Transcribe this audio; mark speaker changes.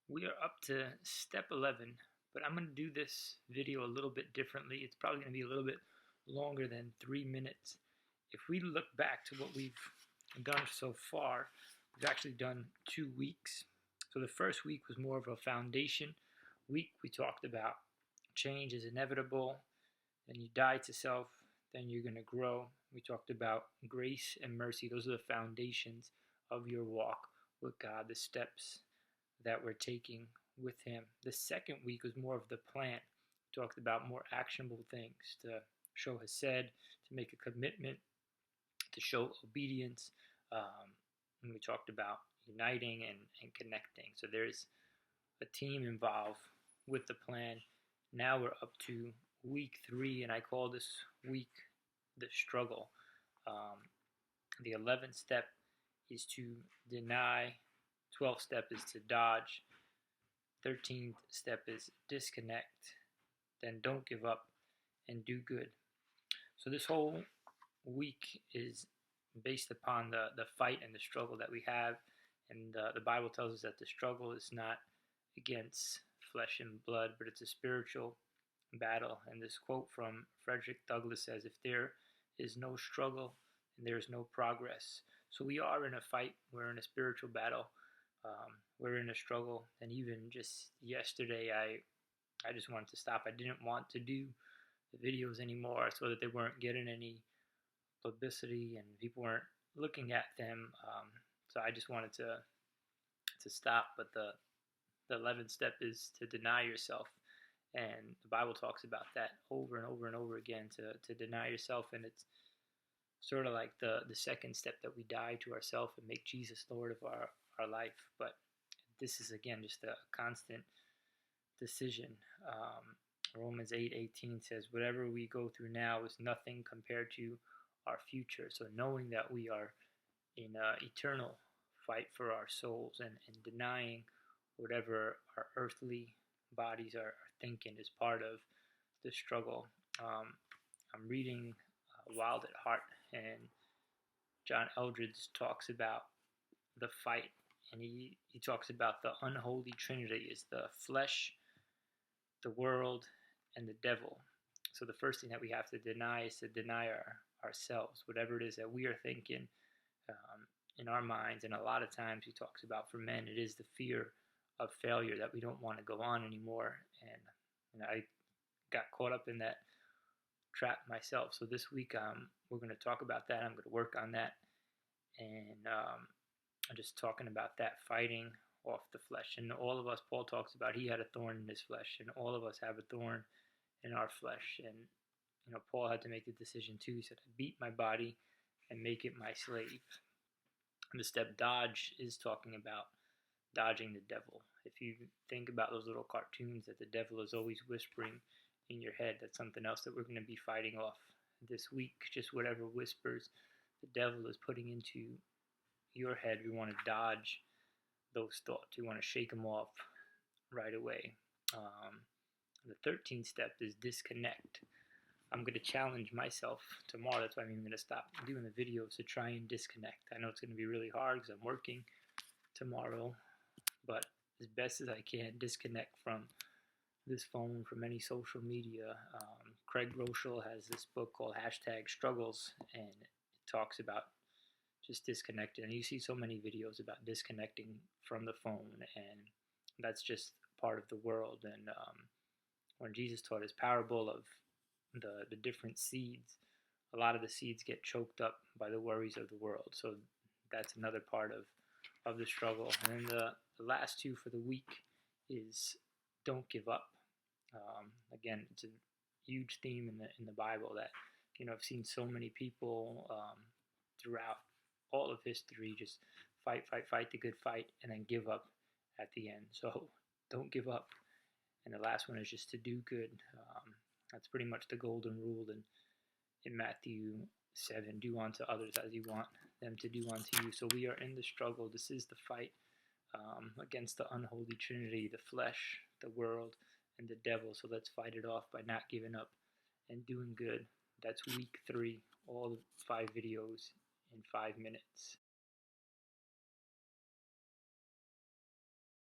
Speaker 1: We are up to step 11, but I'm going to do this video a little bit differently. It's probably going to be a little bit longer than 3 minutes. If we look back to what we've done so far, we've actually done 2 weeks. So the first week was more of a foundation week. We talked about change is inevitable, then you die to self, then you're going to grow. We talked about grace and mercy. Those are the foundations of your walk with God, the steps that we're taking with Him. The second week was more of the plan. We talked about more actionable things to show Hesed, to make a commitment, to show obedience. And we talked about uniting and connecting. So there's a team involved with the plan. Now we're up to week 3, and I call this week the struggle. The 11th step is to deny, 12th step is to dodge, 13th step is disconnect, then don't give up, and do good. So this whole week is based upon the fight and the struggle that we have, and the Bible tells us that the struggle is not against flesh and blood, but it's a spiritual battle. And this quote from Frederick Douglass says, if there is no struggle, then there is no progress. So we are in a fight. We're in a spiritual battle. We're in a struggle. And even just yesterday, I just wanted to stop. I didn't want to do the videos anymore. I saw that they weren't getting any publicity and people weren't looking at them. So I just wanted to stop. But the 11th step is to deny yourself. And the Bible talks about that over and over and over again, to deny yourself. And it's sort of like the second step, that we die to ourselves and make Jesus Lord of our life. But this is, again, just a constant decision. Romans 8:18 says, whatever we go through now is nothing compared to our future. So knowing that we are in an eternal fight for our souls, and denying whatever our earthly bodies are thinking is part of the struggle. I'm reading Wild at Heart, and John Eldredge talks about the fight, and he talks about the unholy trinity is the flesh, the world, and the devil. So the first thing that we have to deny is to deny ourselves, whatever it is that we are thinking in our minds. And a lot of times he talks about, for men, it is the fear of failure, that we don't want to go on anymore. And I got caught up in that trap myself. So this week we're going to talk about that. I'm going to work on that, and I'm just talking about that, fighting off the flesh. And all of us, Paul talks about, he had a thorn in his flesh, and all of us have a thorn in our flesh. And Paul had to make the decision too. He said, I beat my body and make it my slave. And the step dodge is talking about dodging the devil. If you think about those little cartoons that the devil is always whispering in your head, that's something else that we're going to be fighting off this week. Just whatever whispers the devil is putting into your head, we want to dodge those thoughts. We want to shake them off right away. The 13th step is disconnect. I'm going to challenge myself tomorrow. That's why I'm even going to stop doing the videos, to try and disconnect. I know it's going to be really hard because I'm working tomorrow, but as best as I can, disconnect from this phone, from any social media. Craig Groeschel has this book called #Struggles, and it talks about just disconnecting. And you see so many videos about disconnecting from the phone, and that's just part of the world. And when Jesus taught his parable of the different seeds, a lot of the seeds get choked up by the worries of the world. So that's another part of the struggle. And then the last two for the week is don't give up. Again, it's a huge theme in the Bible that, I've seen so many people throughout all of history just fight the good fight, and then give up at the end. So don't give up. And the last one is just to do good. That's pretty much the golden rule in Matthew 7. Do unto others as you want them to do unto you. So we are in the struggle. This is the fight against the unholy trinity, the flesh, the world, and the devil. So let's fight it off by not giving up and doing good. That's week 3, all 5 videos in 5 minutes.